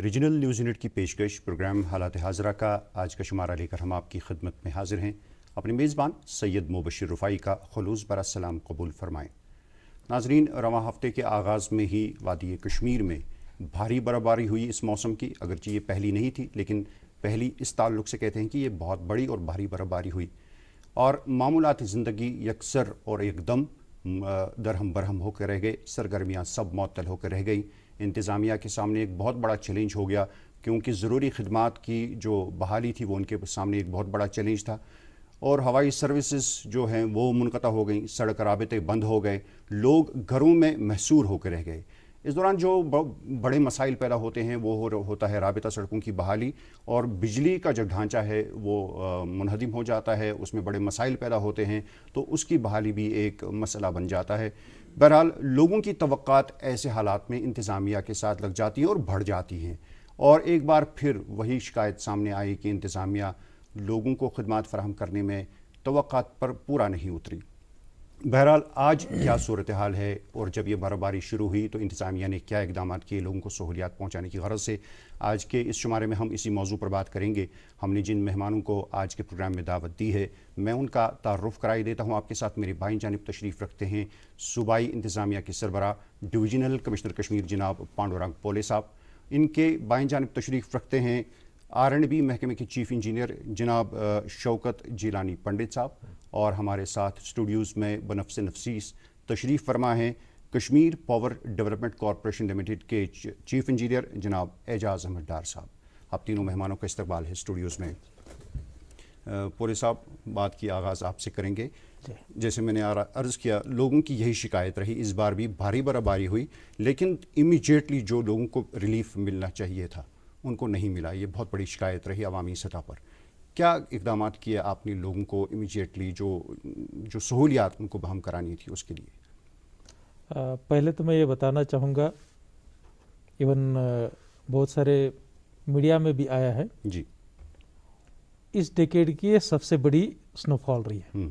Regional news unit की पेशकश programme हालात हाजरा का आज का शुमारा लेकर हम आपकी खिदमत में हाजिर हैं। अपने मेज़बान सैयद मुबशिर रुफ़ाई का खुलूस भरा सलाम कबूल फरमाएँ। नाजरीन, रवां हफ्ते के आगाज़ में ही वादी कश्मीर में भारी बर्फबारी हुई इस मौसम की। अगरचे ये पहली नहीं थी, लेकिन पहली इस ताल्लुक़ से कहते हैं कि ये बहुत बड़ी और भारी बर्फबारी हुई और मामूलाती ज़िंदगी यकसर और एकदम दरहम बरहम होकर रह गए। सरगर्मियाँ सब मअतल होकर रह गई। इंतज़ामिया के सामने एक बहुत बड़ा चैलेंज हो गया, क्योंकि ज़रूरी खिदमात की जो बहाली थी वो उनके सामने एक बहुत बड़ा चैलेंज था। और हवाई सर्विसेज जो हैं वो मुनक़ता हो गई, सड़क राबते बंद हो गए, लोग घरों में महसूर होकर रह गए। इस दौरान जो बड़े मसाइल पैदा होते हैं वो होता है राबता सड़कों की बहाली, और बिजली का जो ढांचा है वो मुनहदिम हो जाता है, उसमें बड़े मसाइल पैदा होते हैं, तो उसकी बहाली भी एक मसला बन जाता है। बहरहाल लोगों की तवक्कात ऐसे हालात में इंतज़ामिया के साथ लग जाती हैं और बढ़ जाती हैं, और एक बार फिर वही शिकायत सामने आई कि इंतज़ामिया लोगों को खिदमात फराहम करने में तवक्कात पर पूरा नहीं उतरी। बहरहाल आज क्या सूरत हाल है, और जब ये बर्फबारी शुरू हुई तो इंतज़ामिया ने क्या इक़दाम किए लोगों को सहूलियात पहुँचाने की गरज से, आज के इस शुमारे में हम इसी मौजू पर बात करेंगे। हमने जिन मेहमानों को आज के प्रोग्राम में दावत दी है, मैं उनका तारुफ कराई देता हूँ आपके साथ। मेरे बाईं जानिब तशरीफ़ रखते हैं सूबाई इंतज़ामिया के सरबरा डिवीजनल कमिश्नर कश्मीर जनाब पांडुरंग पोले साहब। इनके बाईं जानिब तशरीफ़ रखते हैं R&B महकमे के चीफ़ इंजीनियर जनाब शौकत जिलानी पंडित साहब, और हमारे साथ स्टूडियोज़ में बनफ्स नफसीस तशरीफ़ फरमा हैं Kashmir power development corporation limited के चीफ़ इंजीनियर जनाब एजाज़ अहमद डार साहब। आप तीनों मेहमानों का इस्तकबाल है स्टूडियोज़ में। पोले साहब, बात की आगाज़ आपसे करेंगे। जैसे मैंने अर्ज़ किया, लोगों की यही शिकायत रही, इस बार भी भारी बर्फबारी हुई, लेकिन इमीडिएटली जो लोगों को रिलीफ मिलना चाहिए था उनको नहीं मिला। ये बहुत बड़ी शिकायत रही अवामी सतह पर। क्या इक़दाम किए आपने लोगों को इमीडिएटली जो सहूलियात उनको बहाल करानी थी उसके लिए? पहले तो मैं ये बताना चाहूँगा, इवन बहुत सारे मीडिया में भी आया है जी, इस डेकेड की ये सबसे बड़ी स्नोफॉल रही है।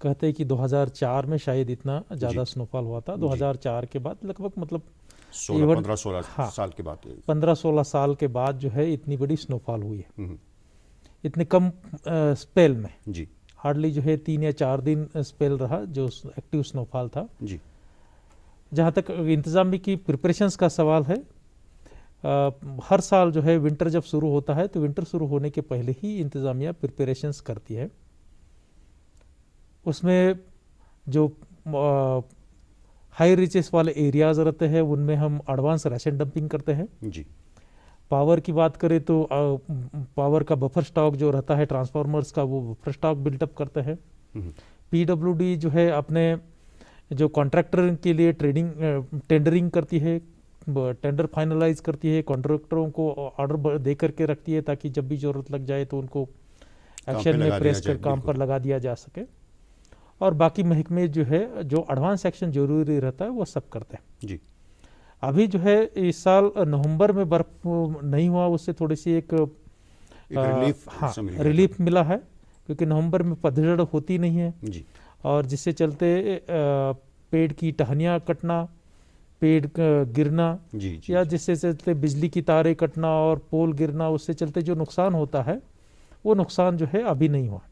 कहते हैं कि 2004 में शायद इतना ज़्यादा स्नोफॉल हुआ था। 2004 के बाद लगभग मतलब 15-16 साल के बाद, 15-16 साल के बाद जो है इतनी बड़ी स्नोफॉल हुई है, इतने कम स्पेल में। जी, हार्डली जो है 3 या 4 दिन स्पेल रहा जो एक्टिव स्नोफॉल था। जी, जहाँ तक इंतज़ामी की प्रिपरेशंस का सवाल है, हर साल जो है विंटर जब शुरू होता है तो विंटर शुरू होने के पहले ही इंतज़ामिया प्रिपरेशंस करती है। उसमें जो हाई रिचेस वाले एरियाज़ रहते हैं उनमें हम एडवांस राशन डंपिंग करते हैं। जी, पावर की बात करें तो पावर का बफर स्टॉक जो रहता है ट्रांसफार्मर्स का, वो बफर स्टॉक बिल्टअप करते हैं। PWD जो है अपने जो कॉन्ट्रैक्टर के लिए टेंडरिंग करती है, टेंडर फाइनलाइज करती है, कॉन्ट्रैक्टरों को ऑर्डर दे करके रखती है ताकि जब भी ज़रूरत लग जाए तो उनको एक्शन में प्रेस कर काम पर लगा दिया जा सके। और बाकी महकमे जो है जो एडवांस एक्शन जरूरी रहता है वो सब करते हैं। जी, अभी जो है इस साल नवंबर में बर्फ नहीं हुआ, उससे थोड़ी सी एक रिलीफ मिला है, क्योंकि नवंबर में पतझड़ होती नहीं है जी, और जिससे चलते पेड़ की टहनियाँ कटना, पेड़ गिरना, या जिससे चलते बिजली की तारें कटना और पोल गिरना, उससे चलते जो नुकसान होता है वो नुकसान जो है अभी नहीं हुआ।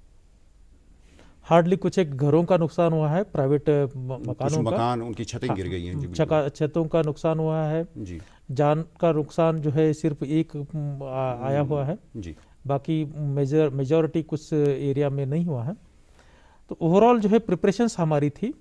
हार्डली कुछ एक घरों का नुकसान हुआ है, प्राइवेट मकानों का, उनकी छतें गिर गई हैं, छतों का नुकसान हुआ है जी। जान का नुकसान जो है सिर्फ एक आया हुआ है जी, बाकी मेजॉरिटी कुछ एरिया में नहीं हुआ है। तो ओवरऑल जो है प्रिपरेशंस हमारी थी,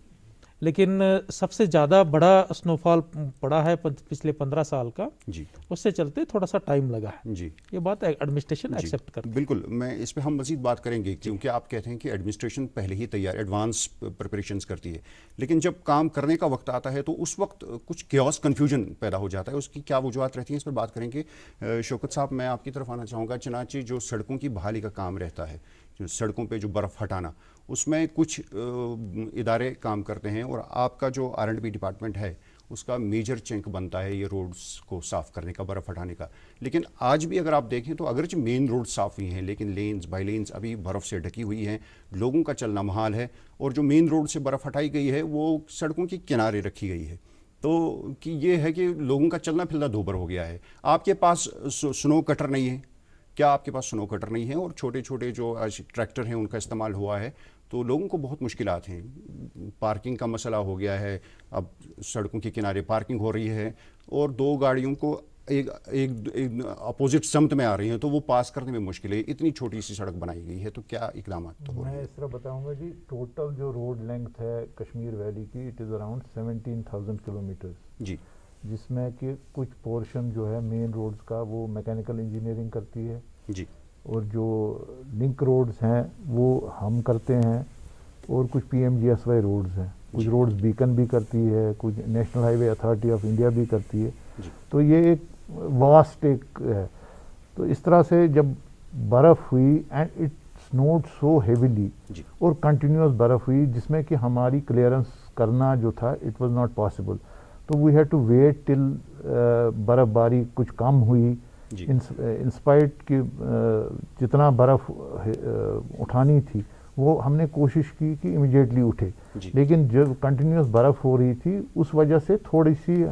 लेकिन सबसे ज़्यादा बड़ा स्नोफॉल पड़ा है पिछले 15 साल का जी, उससे चलते थोड़ा सा टाइम लगा है। जी, ये बात एडमिनिस्ट्रेशन एक्सेप्ट करती है। बिल्कुल, मैं इस पे हम मज़ीद बात करेंगे, क्योंकि आप कहते हैं कि एडमिनिस्ट्रेशन पहले ही तैयार एडवांस प्रिपरेशंस करती है, लेकिन जब काम करने का वक्त आता है तो उस वक्त कुछ क्योस कन्फ्यूजन पैदा हो जाता है। उसकी क्या वजूहत रहती हैं, इस पर बात करेंगे। शौकत साहब, मैं आपकी तरफ आना चाहूँगा। चनाचे जो सड़कों की बहाली का काम रहता है, जो सड़कों पे जो बर्फ़ हटाना, उसमें कुछ इदारे काम करते हैं, और आपका जो R&B डिपार्टमेंट है उसका मेजर चंक बनता है ये रोड्स को साफ़ करने का, बर्फ़ हटाने का। लेकिन आज भी अगर आप देखें तो अगरचे मेन रोड साफ़ हुई हैं, लेकिन लेन्स बाई लेन्स अभी बर्फ़ से ढकी हुई हैं, लोगों का चलना महाल है, और जो मेन रोड से बर्फ़ हटाई गई है वो सड़कों के किनारे रखी गई है। तो कि ये है कि लोगों का चलना फिरना दोबर हो गया है। आपके पास स्नो कटर नहीं है क्या? आपके पास स्नो कटर नहीं है और छोटे छोटे जो आज ट्रैक्टर हैं उनका इस्तेमाल हुआ है, तो लोगों को बहुत मुश्किलात हैं। पार्किंग का मसला हो गया है, अब सड़कों के किनारे पार्किंग हो रही है और दो गाड़ियों को एक अपोजिट समत में आ रही हैं तो वो पास करने में मुश्किल है। इतनी छोटी सी सड़क बनाई गई है, तो क्या इकदाम तो हो रहे हैं? मैं इस तरह बताऊंगा जी, टोटल जो रोड लेंथ है कश्मीर वैली की, इट इज़ अराउंड 17,000 किलोमीटर जी, जिसमें कि कुछ पोर्शन जो है मेन रोड्स का वो मैकेनिकल इंजीनियरिंग करती है जी, और जो लिंक रोड्स हैं वो हम करते हैं और कुछ PMGSY रोड्स हैं, कुछ रोड्स बीकन भी करती है, कुछ national highway authority of India भी करती है। जी। तो ये एक वास्ट एक है। तो इस तरह से जब बर्फ़ हुई एंड इट स्नोड सो हेविली जी। और कंटिन्यूस बर्फ़ हुई जिसमें कि हमारी क्लियरेंस करना जो था इट वाज नॉट पॉसिबल, तो we had to wait till बर्फ़बारी कुछ कम हुई। इंस्पाइट की जितना बर्फ़ उठानी थी वो हमने कोशिश की कि इमीडिएटली उठे, लेकिन जब कंटिन्यूस बर्फ़ हो रही थी उस वजह से थोड़ी सी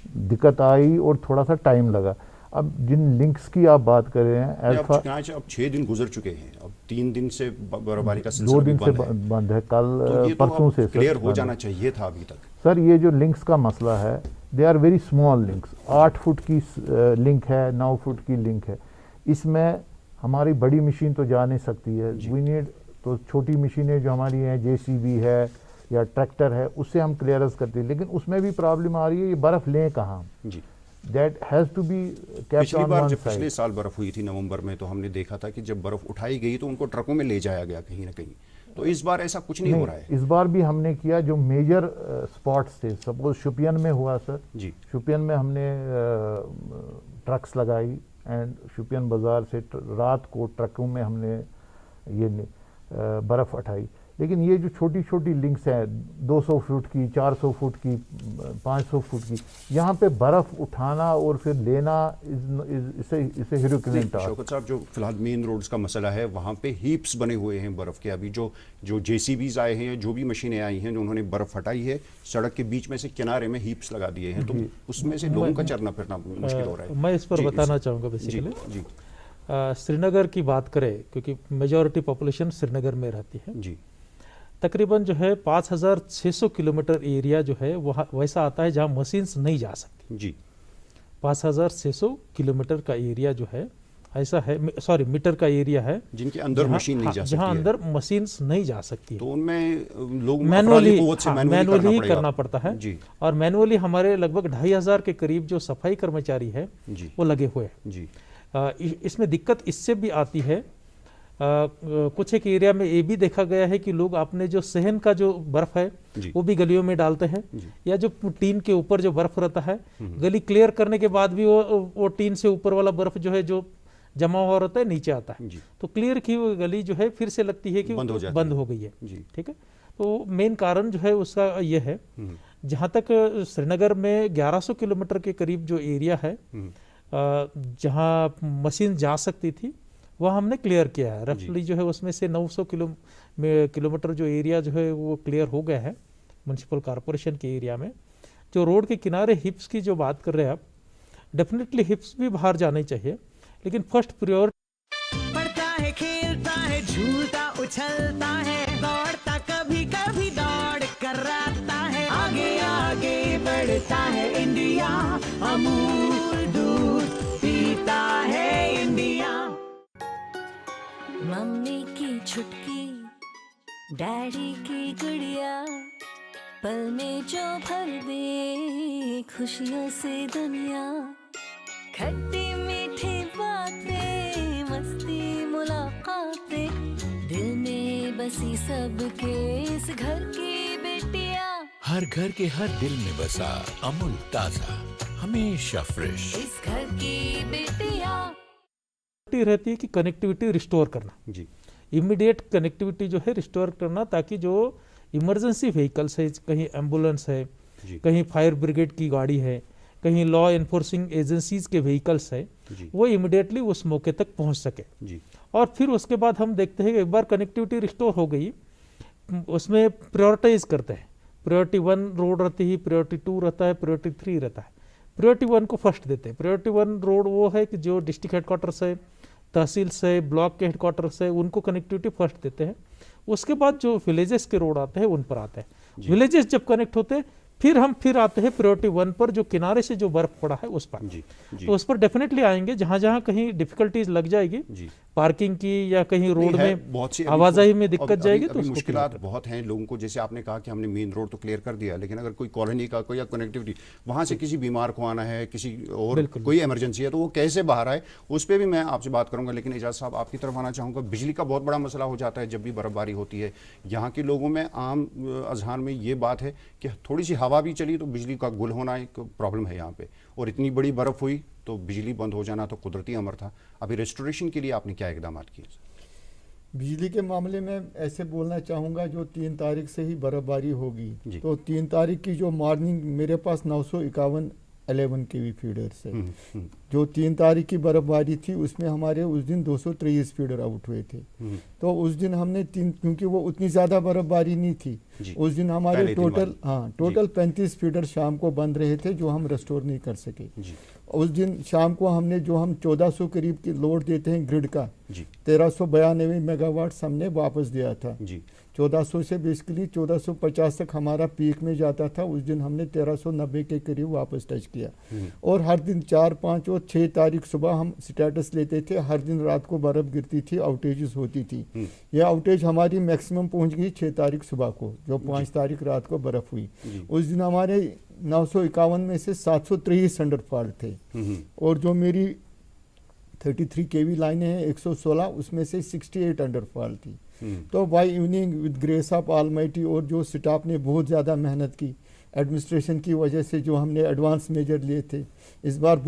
दिक्कत आई और थोड़ा सा टाइम लगा। अब जिन लिंक्स की आप बात कर रहे हैं, अब 6 दिन गुजर चुके हैं, अब 3 दिन से बर्फबारी का 2 दिन से बंद है, कल परसों से क्लियर हो जाना चाहिए था अभी तक। सर ये जो लिंक्स का मसला है, they are very small links. 8 foot की लिंक है, 9 फुट की लिंक है, इसमें हमारी बड़ी मशीन तो जा नहीं सकती है। वी नीड तो छोटी मशीनें जो हमारी हैं, JCB है या ट्रैक्टर है, उससे हम क्लियरेंस करते हैं, लेकिन उसमें भी प्रॉब्लम आ रही है, ये बर्फ़ लें कहाँ? जी, that has to be kept on one side. पिछले साल बर्फ़ हुई थी नवंबर में, तो हमने देखा था कि जब बर्फ़ उठाई गई तो उनको ट्रकों में ले जाया गया कहीं ना कहीं। तो इस बार ऐसा कुछ नहीं हो रहा है। इस बार भी हमने किया जो मेजर स्पॉट्स थे, सपोज शुपियन में हुआ सर जी, शुपियन में हमने ट्रक्स लगाई एंड शुपियन बाज़ार से रात को ट्रकों में हमने ये बर्फ़ उठाई। लेकिन ये जो छोटी छोटी लिंक्स हैं 200 फुट की, 400 फुट की, 500 फुट की, यहाँ पे बर्फ़ उठाना और फिर लेना इसे ह्यूरिकन टास्क। शौकत साहब, जो फिलहाल मेन रोड्स का मसला है वहाँ पे हीप्स बने हुए हैं बर्फ़ के। अभी जो JCBs आए हैं, जो भी मशीनें आई हैं जो उन्होंने बर्फ़ हटाई है, सड़क के बीच में से किनारे में हीप्स लगा दिए हैं, तो उसमें से लोगों का चलना फिरना मुश्किल हो रहा है। मैं इस पर बताना चाहूँगा बेसिकली जी। श्रीनगर की बात करें, क्योंकि मेजॉरिटी पॉपुलेशन श्रीनगर में रहती है जी, तकरीबन जो है 5,600 किलोमीटर एरिया जो है वह वैसा आता है जहां मशीन्स नहीं जा सकती जी। 5,600 किलोमीटर का एरिया जो है ऐसा है, सॉरी मीटर का एरिया है जिनके अंदर मशीन नहीं जा सकती, जहां अंदर मशीन्स नहीं जा सकती, तो उनमें लोग मैनुअली ही करना पड़ता है जी। और मैनुअली हमारे लगभग 2,500 के करीब जो सफाई कर्मचारी है वो लगे हुए हैं जी। इसमें दिक्कत इससे भी आती है, कुछ एक एरिया में ये भी देखा गया है कि लोग अपने जो सहन का जो बर्फ है वो भी गलियों में डालते हैं, या जो टीन के ऊपर जो बर्फ रहता है, गली क्लियर करने के बाद भी वो टीन से ऊपर वाला बर्फ जो है जो जमा हुआ रहता है नीचे आता है, तो क्लियर की वो गली जो है फिर से लगती है कि बंद हो गई है। ठीक है, तो मेन कारण जो है उसका ये है। जहाँ तक श्रीनगर में 1100 किलोमीटर के करीब जो एरिया है जहाँ मशीन जा सकती थी वह हमने क्लियर किया है रफली, जो है उसमें से 900 किलोमीटर जो एरिया जो है वो क्लियर हो गया है म्युनिसिपल कॉरपोरेशन के एरिया में। जो रोड के किनारे हिप्स की जो बात कर रहे हैं आप, डेफिनेटली हिप्स भी बाहर जाने चाहिए, लेकिन फर्स्ट प्रायोरिटी पढ़ता है, खेलता है, झूलता उछलता है, दौड़ता कभी कभी दौड़ कर आता है, आगे आगे बढ़ता है इंडिया, अमूल दूध पीता है इंडिया। मम्मी की छुटकी, डैडी की गुड़िया, पल में जो भर दे खुशियों से दुनिया, खट्टी मीठी बातें, मस्ती मुलाकातें, दिल में बसी सबके इस घर की बेटियां, हर घर के हर दिल में बसा अमूल ताजा, हमेशा फ्रेश, इस घर की बेटियां। रहती है कि कनेक्टिविटी रिस्टोर करना जी, इमीडिएट कनेक्टिविटी जो है रिस्टोर करना, ताकि जो इमरजेंसी व्हीकल्स है, कहीं एम्बुलेंस है, कहीं फायर ब्रिगेड की गाड़ी है, कहीं लॉ एनफोर्सिंग एजेंसीज के व्हीकल्स है, वो इमीडिएटली उस मौके तक पहुंच सके जी। और फिर उसके बाद हम देखते हैं कि एक बार कनेक्टिविटी रिस्टोर हो गई, उसमें प्रायोरिटाइज करते हैं, प्रायोरिटी 1 रोड रहती है, प्रायोरिटी 2 रहता है, प्रायोरिटी 3 रहता है। प्रायोरिटी 1 को फर्स्ट देते हैं। प्रायोरिटी 1 रोड वो है कि जो डिस्ट्रिक्ट हेडक्वार्टर से, तहसील से, ब्लॉक के हेडक्वार्टर से, उनको कनेक्टिविटी फर्स्ट देते हैं। उसके बाद जो विलेजेस के रोड आते हैं उन पर आते हैं। विलेजेस जब कनेक्ट होते हैं फिर आते हैं प्रायोरिटी 1 पर, जो किनारे से जो बर्फ पड़ा है उस पर। तो उस पर डेफिनेटली आएंगे। जहां जहां कहीं डिफिकल्टीज लग जाएगी पार्किंग की या कहीं रोड में बहुत सी आवाजाही में दिक्कत जाएगी तो मुश्किलात बहुत हैं लोगों को। जैसे आपने कहा कि हमने मेन रोड तो क्लियर कर दिया, लेकिन अगर कोई कॉलोनी का कोई या कनेक्टिविटी वहां से किसी बीमार को आना है, किसी और कोई इमरजेंसी है, तो वो कैसे बाहर आए, उस पर भी मैं आपसे बात करूंगा। लेकिन एजाज साहब आपकी तरफ आना चाहूंगा। बिजली का बहुत बड़ा मसला हो जाता है जब भी बर्फबारी होती है। यहाँ के लोगों में आम अजहान में ये बात है कि थोड़ी सी हवा भी चली तो बिजली का गुल होना एक प्रॉब्लम है यहाँ पे, और इतनी बड़ी बर्फ हुई तो बिजली बंद हो जाना तो कुदरती अमर था। अभी रेस्टोरेशन के लिए आपने क्या इकदाम किए? बिजली के मामले में ऐसे बोलना चाहूँगा, जो 3 तारीख से ही बर्फबारी होगी, तो 3 तारीख की जो मॉर्निंग मेरे पास 951 11 kV फीडर से जो 3 तारीख की बर्फबारी थी उसमें हमारे उस दिन 223 फीडर आउट हुए थे। तो उस दिन हमने क्योंकि वो उतनी ज़्यादा बर्फबारी नहीं थी, उस दिन हमारे टोटल 35 फीडर शाम को बंद रहे थे जो हम रेस्टोर नहीं कर सके। उस दिन शाम को हमने जो हम 1400 करीब की लोड देते हैं ग्रिड का, 1392 मेगावाट हमने वापस दिया था। 1400 से बेसिकली 1450 तक हमारा पीक में जाता था। उस दिन हमने 1390 के करीब वापस टच किया। और हर दिन 4, 5 और 6 तारीख सुबह हम स्टेटस लेते थे। हर दिन रात को बर्फ गिरती थी, आउटेजेस होती थी। यह आउटेज हमारी मैक्सिमम पहुंच गई 6 तारीख सुबह को, जो 5 तारीख रात को बर्फ हुई। उस दिन हमारे 951 में से 723 अंडरफॉल थे, और जो मेरी 33 kV लाइनें हैं 116, उसमें से 68 अंडरफॉल थी। तो by evening with grace of almighty, और जो स्टाफ ने बहुत ज़्यादा मेहनत की एडमिनिस्ट्रेशन की वजह से, जो हमने एडवांस मेजर लिए थे, इस बार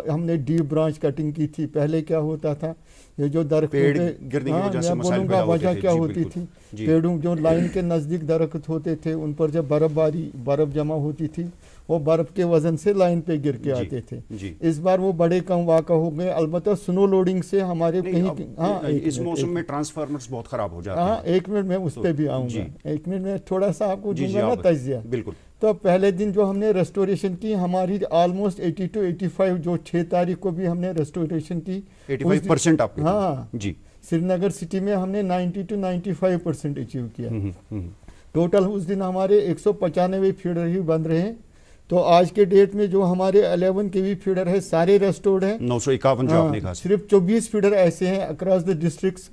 हमने डीप ब्रांच कटिंग की थी। पहले क्या होता था, ये जो दरख्त गिरने की वजह से मसाइल पैदा होते वजह थे। क्या होती थी, पेड़ों जो लाइन के नज़दीक दरख्त होते थे उन पर जब बर्फ जमा होती थी, वो बर्फ के वजन से लाइन पे गिर के आते थे। इस बार वो बड़े कम वाक़ा हो गए। अलबत्ता स्नो लोडिंग से हमारे कहीं इस मौसम में ट्रांसफार्मर्स बहुत खराब हो जाते हैं। 1 मिनट में उस पर भी आऊँगा। 1 मिनट में थोड़ा सा आपको दूंगा ना तजिया। बिल्कुल। तो पहले दिन जो हमने रेस्टोरेशन की, हमारी ऑलमोस्ट 80 to 85, जो 6 तारीख को भी हमने रेस्टोरेशन की 85% आपके। हाँ जी, श्रीनगर सिटी में हमने 90 to 95% अचीव किया। टोटल उस दिन हमारे 195 फीडर ही बंद रहे। तो आज के डेट में जो हमारे 11 kV फीडर है सारे रेस्टोर्ड हैं। 951 जो आपने कहा, सिर्फ 24 फीडर ऐसे हैं अक्रॉस द डिस्ट्रिक्ट्स।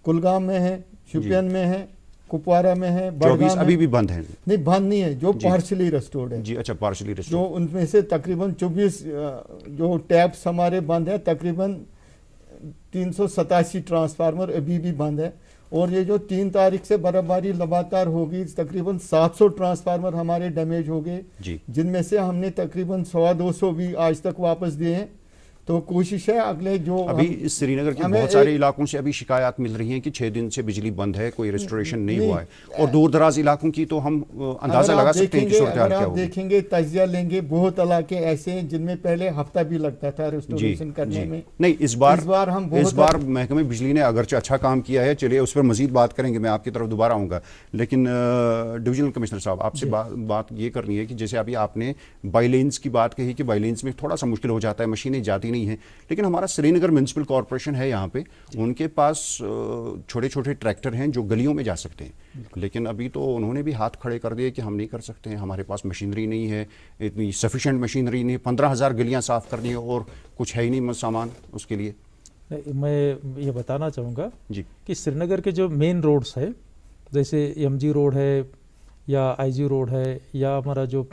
कुलगाम में है, शोपियान में है, कुपवारा में है, बड़गाम अभी भी बंद है? नहीं, बंद नहीं है, जो पार्शली रेस्टोर्ड है। जी अच्छा, पार्शली रेस्टोर्ड। जो उनमें से तकरीबन 24 जो टैप्स हमारे बंद है, तकरीबन 387 ट्रांसफार्मर अभी भी बंद है। और ये जो 3 तारीख से बर्फबारी लगातार होगी, तकरीबन 700 ट्रांसफार्मर हमारे डैमेज हो गए, जिनमें से हमने तकरीबन 100-200 भी आज तक वापस दिए हैं। तो कोशिश है अगले जो अभी श्रीनगर के बहुत सारे इलाकों से अभी शिकायत मिल रही हैं कि 6 दिन से बिजली बंद है, कोई रेस्टोरेशन नहीं हुआ है। और दूर दराज इलाकों की तो हम अंदाजा लगा सकते हैं कि सूरत हाल क्या होगी। देखेंगे, तजिया लेंगे, बहुत इलाके ऐसे हैं जिनमें पहले हफ्ता भी लगता था रेस्टोरेशन करने में। नहीं, इस बार महकमे बिजली ने अगरचे अच्छा काम किया है। चलिए उस पर मजीद बात करेंगे, मैं आपकी तरफ दोबारा आऊँगा। लेकिन डिविजनल कमिश्नर साहब, आपसे बात ये करनी है कि जैसे अभी आपने बाईलेंस की बात कही कि बाईलेंस में थोड़ा सा मुश्किल हो जाता है, मशीनें जाती नहीं है, लेकिन हमारा श्रीनगर म्युनिसिपल कॉर्पोरेशन है यहाँ पे, उनके पास छोटे छोटे ट्रैक्टर हैं जो गलियों में जा सकते हैं। लेकिन अभी तो उन्होंने भी हाथ खड़े कर दिए कि हम नहीं कर सकते हैं, हमारे पास मशीनरी नहीं है, इतनी सफिशेंट मशीनरी नहीं, 15,000 गलियाँ साफ़ करनी है और कुछ है ही नहीं सामान उसके लिए। मैं ये बताना चाहूँगा जी कि श्रीनगर के जो मेन रोड्स है, जैसे MG रोड है या IG रोड है या हमारा जो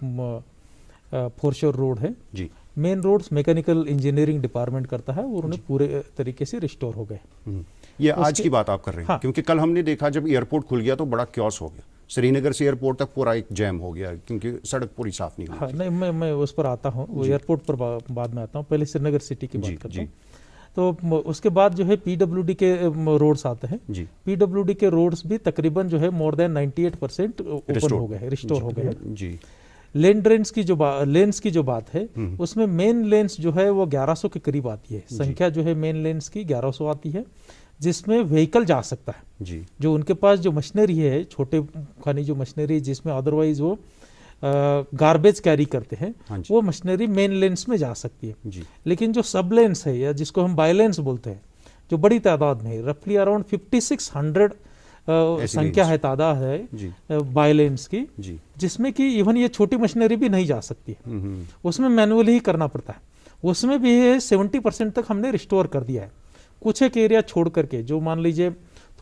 फोरशोर रोड है जी, main roads mechanical engineering department करता है और उन्हें पूरे तरीके से रिस्टोर हो गए। ये आज की बात आप कर रहे हैं? हाँ। क्योंकि कल हमने देखा जब एयरपोर्ट खुल गया तो बड़ा क्योस हो गया, श्रीनगर से एयरपोर्ट तक पूरा एक जैम हो गया क्योंकि सड़क पूरी साफ नहीं हुई। हाँ, नहीं, मैं उस पर आता हूँ, वो एयरपोर्ट पर बाद में आता हूँ, पहले श्रीनगर सिटी की बात करता हूँ। तो उसके बाद जो है PWD के रोड्स आते हैं। PWD के रोड्स भी तकरीबन जो है मोर देन 98% ओपन हो गए हैं, रिस्टोर हो गए हैं जी। लेन ड्रेन्स की जो बात है, उसमें मेन लेन्स जो है वो 1100 के करीब आती है, संख्या जो है मेन लेन्स की 1100 आती है, जिसमें व्हीकल जा सकता है। जी जो उनके पास जो मशीनरी है, छोटे खानी जो मशीनरी जिसमें अदरवाइज वो गार्बेज कैरी करते हैं, हाँ जी। वो मशीनरी मेन लेन्स में जा सकती है। जी लेकिन जो सब लेन्स है या जिसको हम बायलेंस बोलते हैं, जो बड़ी तादाद में है, रफली अराउंड 5600 संख्या है, तादाद है जी बायलेंस की, जी जिसमें कि इवन ये छोटी मशीनरी भी नहीं जा सकती है। उसमें मैनुअली ही करना पड़ता है। उसमें भी 70% तक हमने रिस्टोर कर दिया है। कुछ एक एरिया छोड़ करके, जो मान लीजिए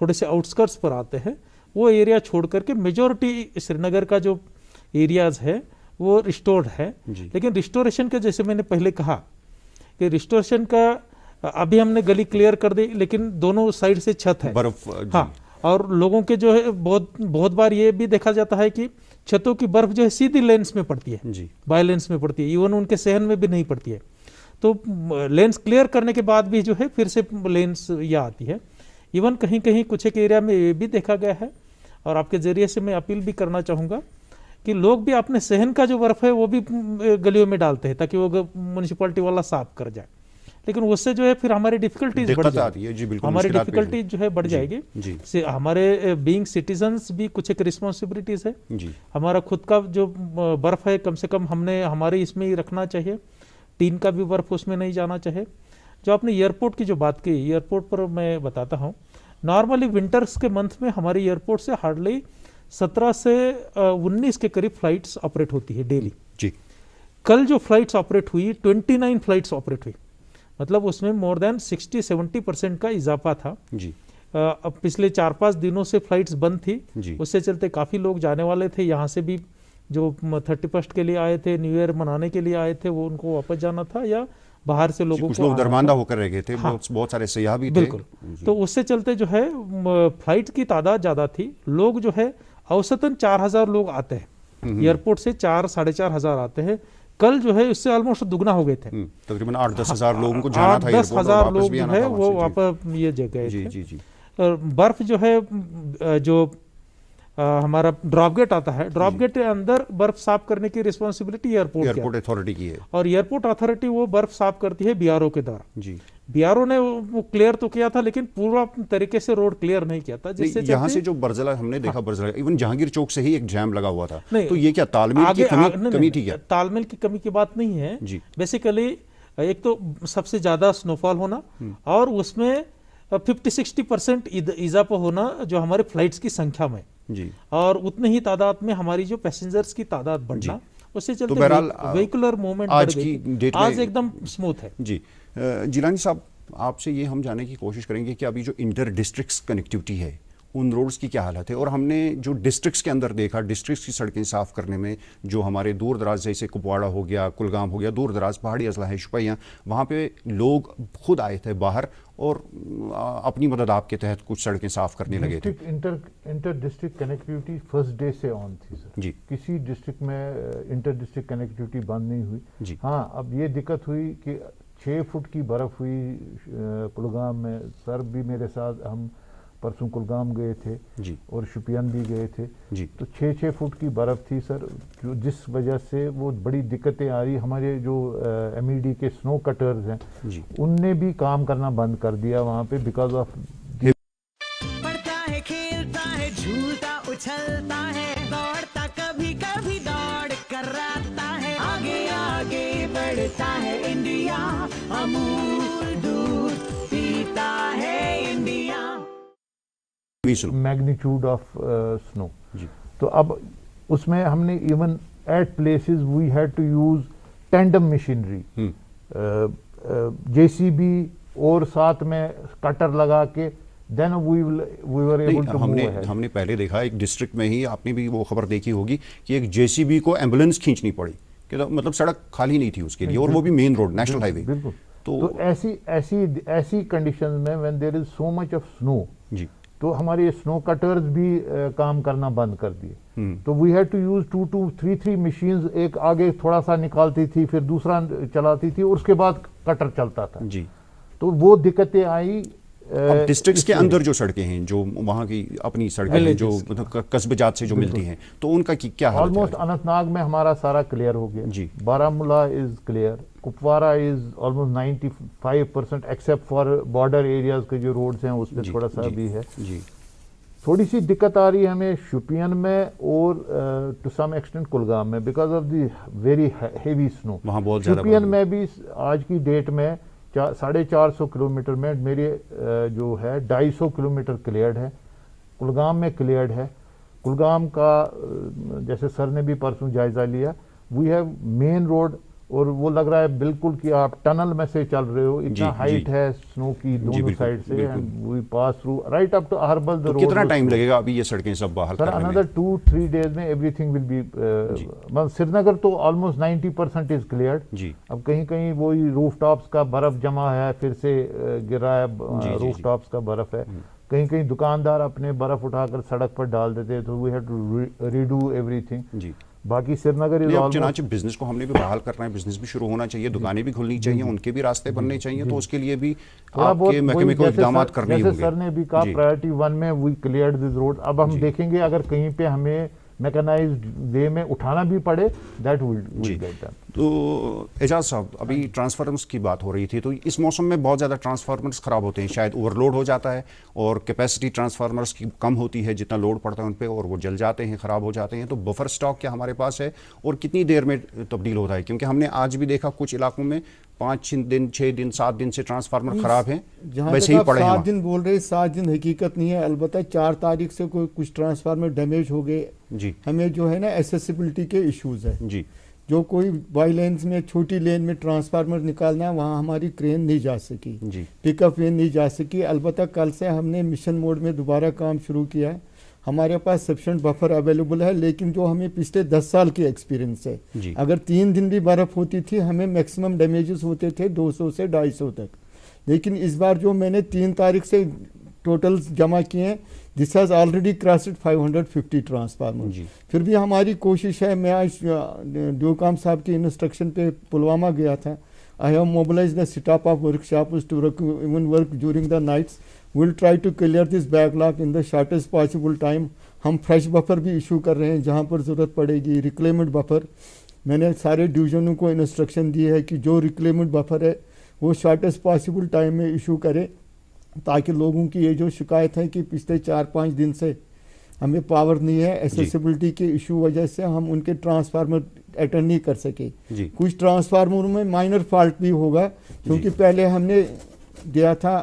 थोड़े से आउटस्कर्ट्स पर आते हैं, वो एरिया छोड़ करके मेजॉरिटी श्रीनगर का जो एरियाज है वो रिस्टोर्ड है। जी। लेकिन रिस्टोरेशन का, जैसे मैंने पहले कहा कि रिस्टोरेशन का अभी हमने गली क्लियर कर दी, लेकिन दोनों साइड से छत है, बर्फ जी। हाँ। और लोगों के जो है बहुत बार ये भी देखा जाता है कि छतों की बर्फ जो है सीधी लेंस में पड़ती है, जी बाय लेंस में पड़ती है, इवन उनके सहन में भी नहीं पड़ती है। तो लेंस क्लियर करने के बाद भी जो है फिर से लेंस ये आती है। इवन कहीं कहीं कुछ एक एरिया में ये भी देखा गया है, और आपके जरिए से मैं अपील भी करना चाहूँगा कि लोग भी अपने सहन का जो बर्फ है वो भी गलियों में डालते हैं, ताकि वो म्यूनिसिपैलिटी वाला साफ कर जाए। लेकिन उससे जो है फिर हमारी डिफिकल्टीज बढ़ आती है। जी बिल्कुल, हमारी मुश्किलात डिफिकल्टी जो है बढ़ जाएगी। जी से हमारे बीइंग सिटीजन्स भी कुछ एक रिस्पॉन्सिबिलिटीज है। जी हमारा खुद का जो बर्फ है कम से कम हमने हमारे इसमें ही रखना चाहिए, टीन का भी बर्फ उसमें नहीं जाना चाहिए। जो आपने एयरपोर्ट की जो बात की, एयरपोर्ट पर मैं बताता हूँ, नॉर्मली विंटर्स के मंथ में हमारी एयरपोर्ट से हार्डली 17 से 19 के करीब फ्लाइट्स ऑपरेट होती है डेली। जी कल जो फ्लाइट्स ऑपरेट हुई, 29 फ्लाइट्स ऑपरेट हुई, मतलब उसमें मोर देन 60-70% का इजाफा था। जी अब पिछले 4-5 दिनों से फ्लाइट्स बंद थी, जी उससे चलते काफ़ी लोग जाने वाले थे यहाँ से भी, जो 31st के लिए आए थे, न्यू ईयर मनाने के लिए आए थे, वो उनको वापस जाना था, या बाहर से लोगों कुछ को लोग आना दरमांदा था। होकर रह गए थे। हाँ। बहुत सारे सयाह भी थे। बिल्कुल। जी। तो उससे चलते जो है फ्लाइट की तादाद ज़्यादा थी। लोग जो है औसतन 4000 लोग आते हैं एयरपोर्ट से, 4-4.5 हज़ार आते हैं। कल जो है इससे ऑलमोस्ट दुगना हो गए थे। तकरीबन 8-10 हज़ार लोगों को जाना था, 8-10 हज़ार लोग भी जो आना है था वो वहाँ से। वापस ये जगह जी थे। जी जी बर्फ जो है जो हमारा ड्रॉप गेट आता है, ड्रॉप गेट के अंदर बर्फ साफ करने की रिस्पॉन्सिबिलिटी एयरपोर्ट अथॉरिटी की है। और एयरपोर्ट अथॉरिटी वो बर्फ साफ करती है बीआरओ के द्वारा। जी बीआरओ ने वो क्लियर तो किया था, लेकिन पूरा तरीके से रोड क्लियर नहीं किया था, जिससे यहाँ से जो बरजला हमने देखा, बरजला इवन जहांगीर चौक से ही एक जैम लगा हुआ था। नहीं, तो ये क्या तालमेल की कमी थी क्या? तालमेल की कमी की बात नहीं है जी। बेसिकली एक तो सबसे ज्यादा स्नोफॉल होना, और उसमें 50-60% इजाफा होना जो हमारे फ्लाइट्स की संख्या में, जी और उतने ही तादाद में हमारी जो पैसेंजर्स की तादाद बढ़ना, उससे तो चलते बहरहाल व्हीकुलर मूवमेंट आज की डेट में आज एकदम स्मूथ है। जी जिलानी साहब, आपसे ये हम जानने की कोशिश करेंगे कि अभी जो इंटर डिस्ट्रिक्ट्स कनेक्टिविटी है, उन रोड्स की क्या हालत है, और हमने जो डिस्ट्रिक्ट्स के अंदर देखा, डिस्ट्रिक्ट्स की सड़कें साफ़ करने में जो हमारे दूर दराज, जैसे कुपवाड़ा हो गया, कुलगाम हो गया, दूर दराज पहाड़ी अजला है, शुपैया, वहाँ पे लोग खुद आए थे बाहर और अपनी मदद आपके तहत कुछ सड़कें साफ़ करने लगे थे। Inter district connectivity first day से ऑन थी सर जी। किसी डिस्ट्रिक्ट में इंटर डिस्ट्रिक्ट कनेक्टिविटी बंद नहीं हुई जी। हाँ, अब ये दिक्कत हुई कि 6 फुट की बर्फ हुई कुलगाम में। सर भी मेरे साथ, हम परसों कुलगाम गए थे जी। और शुपियन भी गए थे जी। तो 6 फुट की बर्फ थी सर, जो जिस वजह से वो बड़ी दिक्कतें आ रही। हमारे जो एमईडी के स्नो कटर्स हैं जी। उनने भी काम करना बंद कर दिया वहाँ पे बिकॉज ऑफ पढ़ता है, खेलता है, झूलता उछलता है, दौड़ता कभी कभी दौड़ कराता है, आगे आगे बढ़ता है इंडिया, अमूल दूध पीता है इंडिया। Magnitude of snow. जी। तो अब उसमें हमने even at places we had to use tandem machinery, JCB और साथ में कटर लगा के, then we were able to move ahead. हमने पहले देखा एक डिस्ट्रिक्ट में ही, आपने भी वो खबर देखी होगी कि एक जेसीबी को एम्बुलेंस खींचनी पड़ी, कि मतलब सड़क खाली नहीं थी उसके लिए, और वो भी मेन रोड, नेशनल हाईवे। बिल्कुल। तो ऐसी कंडीशंस में when there is so much of snow, जी, तो हमारे स्नो कटर्स भी काम करना बंद कर दिए। तो we had to use 2-3 machines, एक आगे थोड़ा सा निकालती थी, फिर दूसरा चलाती थी, और उसके बाद कटर चलता था। जी। तो वो दिक्कतें आई। अब डिस्ट्रिक्ट्स के अंदर जो सड़कें हैं, जो वहाँ की अपनी सड़कें हैं, जो मतलब कस्बे जात से जो मिलती हैं, तो उनका क्या हालत है? ऑलमोस्ट अनंतनाग में हमारा सारा क्लियर हो गया जी। Baramulla is clear, Kupwara is almost 95% except for border areas के जो रोड्स हैं उस पर थोड़ा सा भी है। जी थोड़ी सी दिक्कत आ रही है हमें शुपियन में और टू सम एक्सटेंट कुलगाम में because of the very heavy snow. वहाँ बहुत ज़्यादा शुपियन में भी आज की डेट में 450 किलोमीटर में मेरे जो है 250 किलोमीटर क्लियर्ड है, कुलगाम में क्लियर्ड है। कुलगाम का जैसे सर ने भी परसों जायजा लिया, वी हैव मेन रोड और वो लग रहा है बिल्कुल कि आप टनल में से चल रहे हो, इतना हाइट है स्नो की दोनों साइड से and we pass through right up to Aharbal the road. कितना टाइम लगेगा अभी ये सड़कें सब बहाल सर? करने में? अनदर 2-3 डेज में एवरीथिंग विल बी, मतलब श्रीनगर तो ऑलमोस्ट 90% इज क्लियर्ड। जी अब कहीं कहीं वही रूफ टॉप्स का बर्फ जमा है, फिर से गिर रहा है, रूफ टॉप्स का बर्फ है। कहीं कहीं दुकानदार अपने बर्फ उठाकर सड़क पर डाल देते हैं, तो we have to redo everything. जी बाकी श्रीनगर इज चनाचे बिजनेस को हमने भी बहाल करना है, बिजनेस भी शुरू होना चाहिए, दुकानें भी खुलनी चाहिए, उनके भी रास्ते बनने चाहिए, तो उसके लिए भी आपके महकमे को इकदाम करने होंगे। जैसे सर ने भी कहा प्रायोरिटी 1 में वी क्लियर्ड दिस रोड। अब हम देखेंगे अगर कहीं पे हमें मैकेनाइज्ड वे में उठाना भी पड़े, दैट विल गेट डन। तो एजाज साहब, अभी ट्रांसफार्मर्स की बात हो रही थी, तो इस मौसम में बहुत ज़्यादा ट्रांसफार्मर्स ख़राब होते हैं, शायद ओवरलोड हो जाता है और कैपेसिटी ट्रांसफार्मर्स की कम होती है जितना लोड पड़ता है उन पर, और वो जल जाते हैं, ख़राब हो जाते हैं। तो बफर स्टॉक क्या हमारे पास है और कितनी देर में तब्दील होता है? क्योंकि हमने आज भी देखा कुछ इलाकों में 5 दिन 6 दिन 7 दिन से ट्रांसफार्मर ख़राब हैं, वैसे ही पड़े हैं। 7 दिन बोल रहे, 7 दिन हकीकत नहीं है। अलबत्ता 4 तारीख से कोई कुछ ट्रांसफार्मर डैमेज हो गए। जी हमें जो है ना एसेसिबिलिटी के इश्यूज है। जी जो कोई बाई लेन्स में छोटी लेन में ट्रांसफार्मर निकालना है, वहाँ हमारी क्रेन नहीं जा सकी, जी पिकअप वेन नहीं जा सकी। अलबत्ता कल से हमने मिशन मोड में दोबारा काम शुरू किया है। हमारे पास सफिशेंट बफर अवेलेबल है, लेकिन जो हमें पिछले 10 साल की एक्सपीरियंस है, अगर 3 दिन भी बर्फ होती थी हमें मैक्सिमम डैमेजेस होते थे 200 से 250 तक। लेकिन इस बार जो मैंने 3 तारीख से टोटल जमा किए हैं, this has already crossed 550 transformer. फिर भी हमारी कोशिश है, मैं आज ड्यूकाम साहब के इंस्ट्रक्शन पे पुलवामा गया था। I have mobilised the staff of workshops to even work during the nights. Will try to clear this backlog in the shortest possible time. हम फ्रेश बफर भी इशू कर रहे हैं जहाँ पर ज़रूरत पड़ेगी, रिक्लेमेंट बफर। मैंने सारे डिवीजनों को इंस्ट्रक्शन दी है कि जो रिक्लेमेंट बफर है वो शॉर्टेस्ट पॉसिबल टाइम में इशू करे, ताकि लोगों की ये जो शिकायत है कि पिछले 4-5 दिन से हमें पावर नहीं है, एसेसिबिलिटी के इशू वजह से हम उनके ट्रांसफार्मर अटेंड नहीं कर सके। कुछ ट्रांसफार्मर में माइनर फॉल्ट भी होगा, क्योंकि पहले हमने दिया था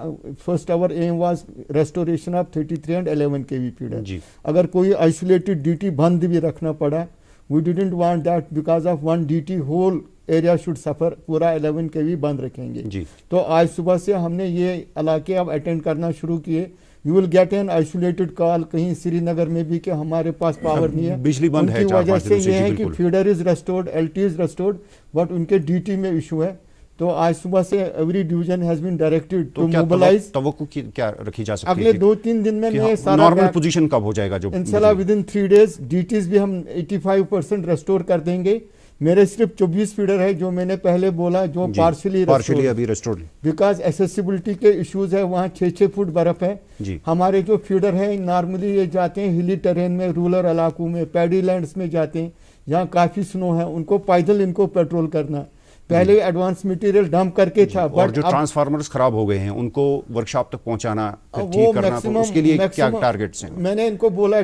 first our aim was restoration of 33 and 11 kV feeder. अगर कोई आइसोलेटेड डीटी बंद भी रखना पड़ा, we didn't want that because of 1 DT whole area should suffer, पूरा 11 kV बंद रखेंगे। तो आज सुबह से हमने ये इलाके अब अटेंड करना शुरू किए। You will get an isolated call कहीं श्रीनगर में भी कि हमारे पास पावर नहीं है, बिजली बंद है। उनकी वजह से ये है कि feeder is restored, LT is restored, but उनके DT में इशू है। तो आज सुबह से every division has been directed to mobilise. तवक्को क्या रखी जा सकती है अगले 2-3 दिन में मैं सारा नॉर्मल पोजीशन कब हो जाएगा? जो इंशाल्लाह विद इन 3 डेज DTs भी हम 85% रेस्टोर कर देंगे। मेरे सिर्फ 24 फीडर है जो मैंने पहले बोला, जो पार्शियली अभी रेस्टोर्ड, बिकॉज एसेसिबिलिटी के इश्यूज है। वहाँ 6-6 फुट बर्फ है। हमारे जो फीडर है नॉर्मली ये जाते हैं हिली टेरेन में, रूरल इलाकों में, पैडी लैंड्स में जाते हैं जहाँ काफ़ी स्नो है, उनको पैदल इनको पेट्रोल करना। पहले एडवांस मटेरियल डंप करके था, और जो ट्रांसफार्मर्स खराब हो गए हैं उनको वर्कशॉप तक पहुंचाना, ठीक करना, तो उसके लिए क्या टारगेट्स हैं? मैंने इनको बोला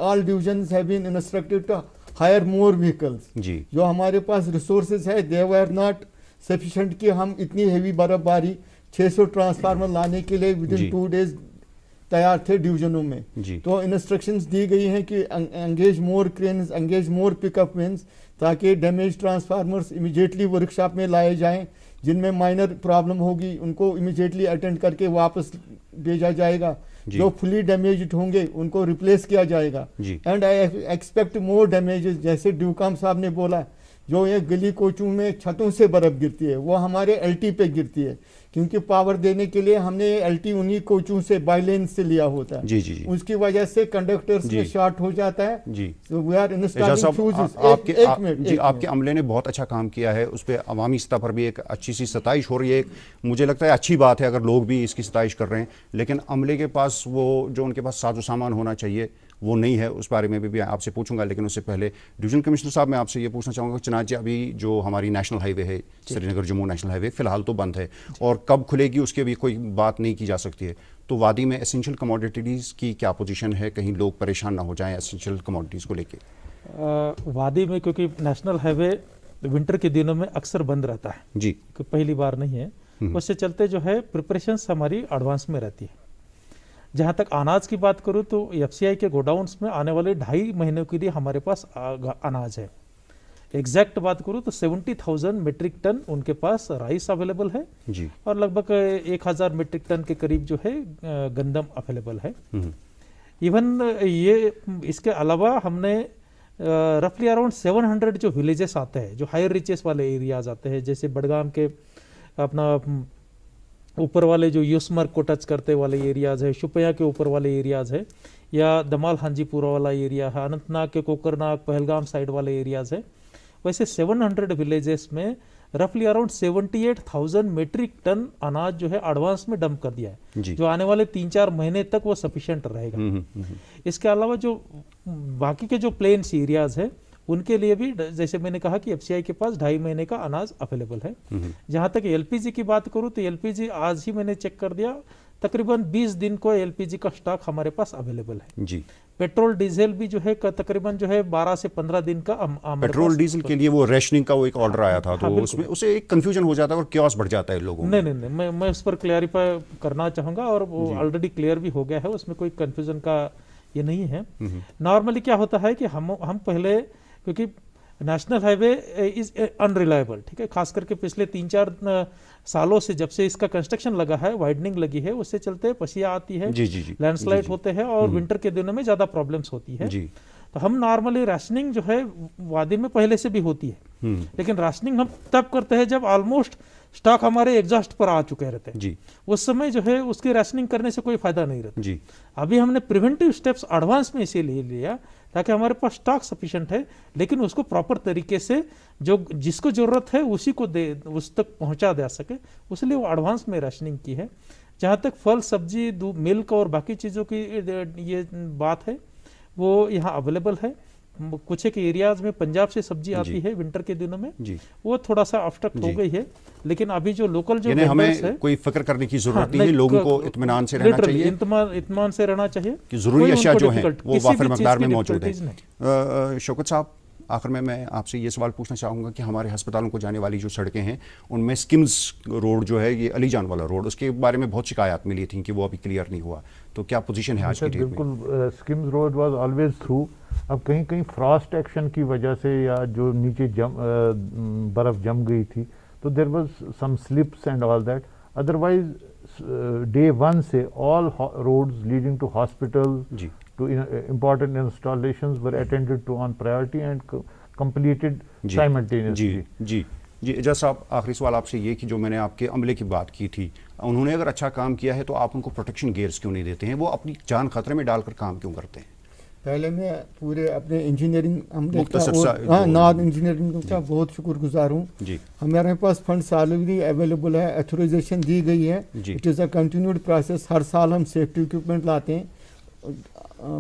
all divisions have been instructed to hire more vehicles. जो हमारे पास रिसोर्सेज है दे वर नॉट सफिशिएंट कि हम इतनी हेवी बर्फबारी 600 ट्रांसफार्मर लाने के लिए विद इन 2 डेज तैयार थे डिवीजनों में। तो इंस्ट्रक्शंस दी गई हैं कि एंगेज मोर क्रेन्स, एंगेज मोर पिकअप वेन्स, ताकि डैमेज ट्रांसफार्मर्स इमीडिएटली वर्कशॉप में लाए जाएं। जिनमें माइनर प्रॉब्लम होगी उनको इमीडिएटली अटेंड करके वापस भेजा जाएगा। जो फुली डैमेज्ड होंगे उनको रिप्लेस किया जाएगा। And I expect more damages. जैसे ड्यूकाम साहब ने बोला, जो ये गली कोचों में छतों से बर्फ गिरती है वो हमारे LT पे गिरती है। क्योंकि पावर देने के लिए हमने LT उन्हीं कोचों से बाइलेन से लिया होता है। जी जी जी। उसकी वजह से कंडक्टर्स में शॉर्ट हो जाता है जी। So we are installing Ejaz fuses। साहब, एक मिनट जी, आपके अमले ने बहुत अच्छा काम किया है, उस पर अवामी सतह पर भी एक अच्छी सी सताइश हो रही है। मुझे लगता है अच्छी बात है अगर लोग भी इसकी सताइश कर रहे हैं, लेकिन अमले के पास वो जो उनके पास साजो सामान होना चाहिए वो नहीं है। उस बारे में भी आपसे पूछूंगा, लेकिन उससे पहले डिवीजन कमिश्नर साहब मैं आपसे ये पूछना चाहूँगा, चनाचे अभी जो हमारी नेशनल हाईवे है, श्रीनगर जम्मू नेशनल हाईवे, फिलहाल तो बंद है और कब खुलेगी उसकी भी कोई बात नहीं की जा सकती है। तो वादी में एसेंशियल कमोडिटीज़ की क्या पोजीशन है, कहीं लोग परेशान ना हो जाएं एसेंशियल कमोडिटीज़ को लेके? वादी में क्योंकि नेशनल हाईवे विंटर के दिनों में अक्सर बंद रहता है जी, कि पहली बार नहीं है, उससे चलते जो है प्रिपरेशंस हमारी एडवांस में रहती है। जहाँ तक अनाज की बात करूँ तो FCI के गोडाउन्स में आने वाले 2.5 महीनों के लिए हमारे पास अनाज है। एग्जैक्ट बात करूँ तो 70,000 मेट्रिक टन उनके पास राइस अवेलेबल है जी, और लगभग 1,000 मेट्रिक टन के करीब जो है गंदम अवेलेबल है। इवन ये इसके अलावा हमने रफली अराउंड 700 जो विलेजेस आते हैं, जो हायर रिचेस वाले एरियाज आते हैं, जैसे बडगाम के अपना ऊपर वाले जो यूसमर्ग को टच करते वाले एरियाज है, शुपिया के ऊपर वाले एरियाज है, या दमाल हांजीपुरा वाला एरिया है, अनंतनाग के कोकरनाग पहलगाम साइड वाले एरियाज है। वैसे 700 विलेजेस में रफली अराउंड 78,000 मेट्रिक टन अनाज जो है एडवांस में डंप कर दिया है, जो आने वाले 3-4 महीने तक वो सफिशिएंट रहेगा। इसके अलावा जो बाकी के जो प्लेन्स एरियाज है उनके लिए भी जैसे मैंने कहा कि FCI के पास 2.5 महीने का अनाज अवेलेबल है। जहां तक LPG की बात करूं तो LPG आज ही मैंने चेक कर दिया, तकरीबन 20 दिन को LPG का स्टॉक हमारे पास अवेलेबल है जी। पेट्रोल डीजल भी जो है तकरीबन जो है 12 से 15 दिन का पेट्रोल डीजल के लिए वो रेशनिंग का वो एक ऑर्डर आया था, तो उसमें उसे एक कंफ्यूजन हो जाता है और क्योस बढ़ जाता है लोगों में। नहीं, मैं उस पर क्लियरिफाई करना चाहूंगा और वो ऑलरेडी क्लियर भी हो गया है, उसमें कोई कंफ्यूजन का ये नहीं है। नॉर्मली क्या होता है कि हम पहले, क्योंकि नेशनल हाईवे इज अनरिलायबल, ठीक है, खास करके पिछले 3-4 सालों से जब से इसका कंस्ट्रक्शन लगा है, वाइडनिंग लगी है, उससे चलते पसिया आती है, लैंडस्लाइड होते हैं और विंटर के दिनों में ज्यादा प्रॉब्लम्स होती है। तो हम नॉर्मली राशनिंग जो है वादी में पहले से भी होती है, लेकिन राशनिंग हम तब करते हैं जब ऑलमोस्ट स्टॉक हमारे एग्जॉस्ट पर आ चुके रहते हैं जी। उस समय जो है उसकी राशनिंग करने से कोई फायदा नहीं रहता जी। अभी हमने प्रिवेंटिव स्टेप्स एडवांस में इसीलिए लिया ताकि हमारे पास स्टॉक सफिशिएंट है, लेकिन उसको प्रॉपर तरीके से जो जिसको जरूरत है उसी को उस तक पहुंचा दे सके, इसलिए वो एडवांस में राशनिंग की है। जहाँ तक फल सब्जी मिल्क और बाकी चीज़ों की ये बात है, वो यहाँ अवेलेबल है। कुछ एक एरियाज में पंजाब से सब्जी आती है विंटर के दिनों में जी। वो थोड़ा सा ऑब्स्ट्रक्ट हो गई है, लेकिन अभी जो लोकल जो हमें है, कोई फिक्र करने की जरूरत नहीं है, लोगों को इत्मीनान से रहना चाहिए, इत्मीनान से रहना चाहिए कि जरूरी अशिया जो है वो वाफिर मकदार में मौजूद है। शौकत साहब, आखिर में मैं आपसे ये सवाल पूछना चाहूँगा कि हमारे अस्पतालों को जाने वाली जो सड़कें हैं उनमें स्किम्स रोड जो है, ये अलीजान वाला रोड, उसके बारे में बहुत शिकायत मिली थी कि वो अभी क्लियर नहीं हुआ, तो क्या पोजीशन है आज की डेट में? बिल्कुल, schemes road was always through. अब कहीं कहीं फ्रॉस्ट एक्शन की वजह से या जो नीचे बर्फ जम गई थी तो there was some slips and all that. Otherwise day 1 से all roads leading to hospital to important installations were attended to on priority and completed simultaneously। जी एजाज साहब, आखिरी सवाल आपसे ये कि जो मैंने आपके अमले की बात की थी, उन्होंने अगर अच्छा काम किया है तो आप उनको प्रोटेक्शन गियर्स क्यों नहीं देते हैं? वो अपनी जान खतरे में डालकर काम क्यों करते हैं? पहले मैं पूरे अपने इंजीनियरिंग नॉर्थ इंजीनियरिंग का बहुत शुक्रगुजार हूँ जी। हमारे पास फंड ऑलरेडी अवेलेबल है, अथोराइजेशन दी गई है, it is a continued process. हर साल हम सेफ्टी इक्विपमेंट लाते हैं,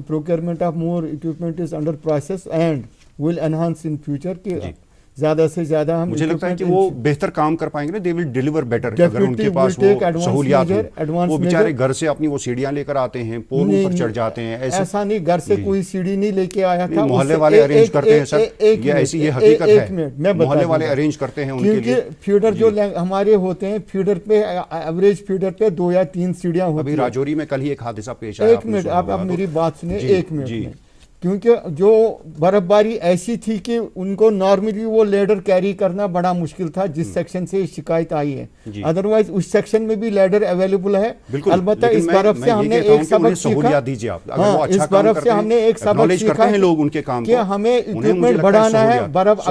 procurement of more equipment is under process and will enhance in future कि ज्यादा से ज्यादा हम, मुझे लगता है कि वो बेहतर काम कर पाएंगे ना, दे विल डिलीवर बेटर अगर उनके पास वो सहूलियात हो। वो बेचारे घर से अपनी वो सीढ़ियां लेकर आते हैं, पोलों पर चढ़ जाते हैं, ऐसा नहीं घर से कोई सीढ़ी नहीं लेके आया था, मोहल्ले वाले अरेंज करते हैं सर, ये ऐसी ये हकीकत है, मोहल्ले वाले अरेंज करते हैं उनके लिए। फीडर जो हमारे होते हैं, फीडर पे एवरेज फीडर पे 2 या 3 सीढ़ियां होती है। अभी राजौरी में कल ही एक हादसा पेश आया। 1 मिनट आप मेरी बात सुनिए, 1 मिनट। क्योंकि जो बर्फबारी ऐसी थी कि उनको नॉर्मली वो लेडर कैरी करना बड़ा मुश्किल था, जिस सेक्शन से शिकायत आई है। अदरवाइज उस सेक्शन में भी लेडर अवेलेबल है। अलबत्ता इस बर्फ से हमने एक सबक सीखा, इस बर्फ से हमने एक सबक सीखा है लोग उनके काम कि हमें इक्विपमेंट बढ़ाना है। बर्फ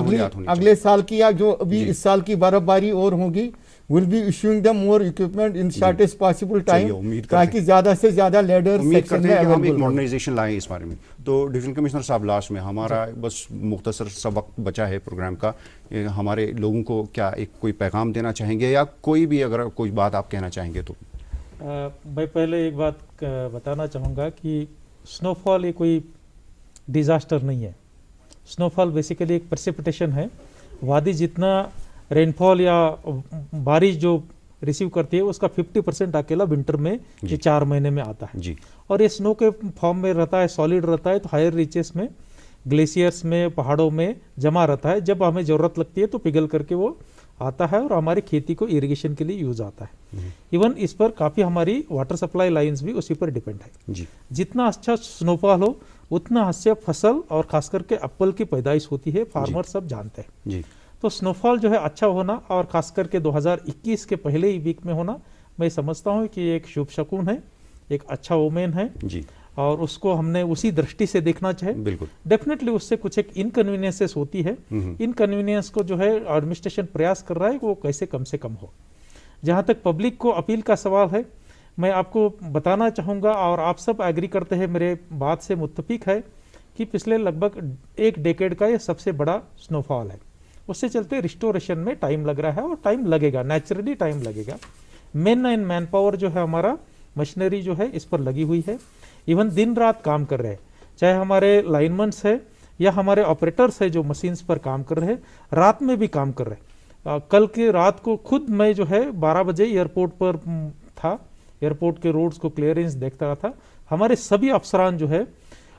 अगले साल की या जो अभी इस साल की बर्फबारी और होगी will be issuing them more equipment in shortest possible चलिए, टाइम, उम्मीद करते ताकि ज़्यादा से ज़्यादा लेडर उम्मीद सेक्शन करते में हैं कि हम एक अवेलेबल हो। मॉडर्नाइजेशन लाएं इस बारे में। तो डिवीजन कमिश्नर साहब, लास्ट में हमारा बस मुख्तसर सा वक्त बचा है प्रोग्राम का, हमारे लोगों को क्या एक कोई पैगाम देना चाहेंगे या कोई भी अगर कोई बात आप कहना चाहेंगे तो? मैं पहले एक बात बताना चाहूँगा कि स्नोफॉल ये कोई डिज़ास्टर नहीं है। स्नोफॉल बेसिकली एक प्रेसिपिटेशन है। वादी जितना रेनफॉल या बारिश जो रिसीव करती है उसका 50% अकेला विंटर में ये 4 महीने में आता है जी। और ये स्नो के फॉर्म में रहता है, सॉलिड रहता है, तो हायर रीचेस में, ग्लेशियर्स में, पहाड़ों में जमा रहता है। जब हमें ज़रूरत लगती है तो पिघल करके वो आता है और हमारी खेती को इरिगेशन के लिए यूज आता है। इवन इस पर काफ़ी हमारी वाटर सप्लाई लाइंस भी उसी पर डिपेंड है जी। जितना अच्छा स्नोफॉल हो उतना अच्छे फसल और खास करके एप्पल की पैदाइश होती है, फार्मर सब जानते हैं जी। तो स्नोफॉल जो है अच्छा होना और खास करके 2021 के पहले ही वीक में होना, मैं समझता हूँ कि एक शुभ शकुन है, एक अच्छा ओमेन है जी। और उसको हमने उसी दृष्टि से देखना चाहिए। बिल्कुल। डेफिनेटली उससे कुछ एक इनकन्वीनियंसेस होती है, इनकन्वीनियंस को जो है एडमिनिस्ट्रेशन प्रयास कर रहा है कि वो कैसे कम से कम हो। जहाँ तक पब्लिक को अपील का सवाल है, मैं आपको बताना चाहूँगा और आप सब एग्री करते हैं, मेरे बात से मुत्तफिक है कि पिछले लगभग 1 डेकेड का ये सबसे बड़ा स्नोफॉल है। उससे चलते रिस्टोरेशन में टाइम लग रहा है और टाइम लगेगा, नेचुरली टाइम लगेगा। मेन एंड मैन पावर जो है हमारा, मशीनरी जो है इस पर लगी हुई है, इवन दिन रात काम कर रहे हैं, चाहे हमारे लाइनमेंट्स है या हमारे ऑपरेटर्स है जो मशीन्स पर काम कर रहे हैं, रात में भी काम कर रहे हैं। कल के रात को खुद मैं जो है 12 बजे एयरपोर्ट पर था, एयरपोर्ट के रोड्स को क्लियरेंस देखता रहा था। हमारे सभी अफसरान जो है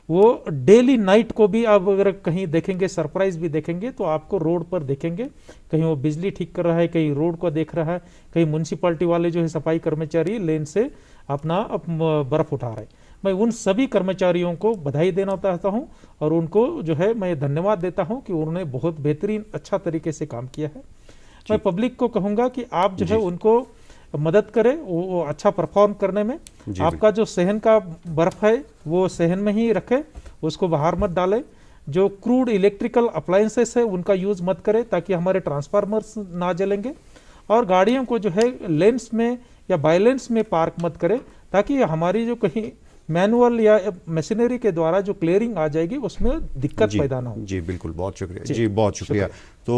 वो डेली नाइट को भी, आप अगर कहीं देखेंगे, सरप्राइज भी देखेंगे तो आपको रोड पर देखेंगे, कहीं वो बिजली ठीक कर रहा है, कहीं रोड को देख रहा है, कहीं म्यूनसिपालिटी वाले जो है सफाई कर्मचारी लेन से अपना बर्फ उठा रहे हैं। मैं उन सभी कर्मचारियों को बधाई देना चाहता हूं और उनको जो है मैं धन्यवाद देता हूं कि उन्होंने बहुत बेहतरीन अच्छा तरीके से काम किया है। मैं पब्लिक को कहूँगा कि आप जो है उनको मदद करें वो अच्छा परफॉर्म करने में। आपका जो सहन का बर्फ है वो सहन में ही रखें, उसको बाहर मत डालें। जो क्रूड इलेक्ट्रिकल अप्लायंसेस है उनका यूज मत करें ताकि हमारे ट्रांसफार्मर्स ना जलेंगे, और गाड़ियों को जो है लेन्स में या बाइलेंस में पार्क मत करें ताकि हमारी जो कहीं मैनुअल या मशीनरी के द्वारा जो क्लियरिंग आ जाएगी उसमें दिक्कत पैदा ना हो। जी बिल्कुल, बहुत शुक्रिया जी, बहुत शुक्रिया। तो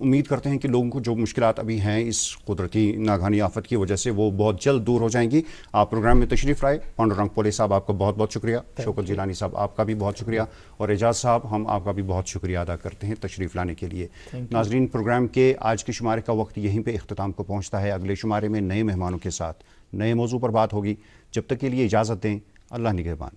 उम्मीद करते हैं कि लोगों को जो मुश्किलात अभी हैं इस कुदरती नागानी आफत की वजह से वो बहुत जल्द दूर हो जाएंगी। आप प्रोग्राम में तशरीफ लाए, पांडुरंग पोले साहब आपका बहुत बहुत शुक्रिया, शौकत जिलानी साहब आपका भी बहुत शुक्रिया, और एजाज साहब हम आपका भी बहुत शुक्रिया अदा करते हैं तशरीफ लाने के लिए। नाजरीन, प्रोग्राम के आज के शुमारे का वक्त यहीं पर अख्ताम को पहुँचता है। अगले शुमारे में नए मेहमानों के साथ नए मौजू पर बात होगी। जब तक के लिए इजाज़त दें, अल्लाह निगहबान।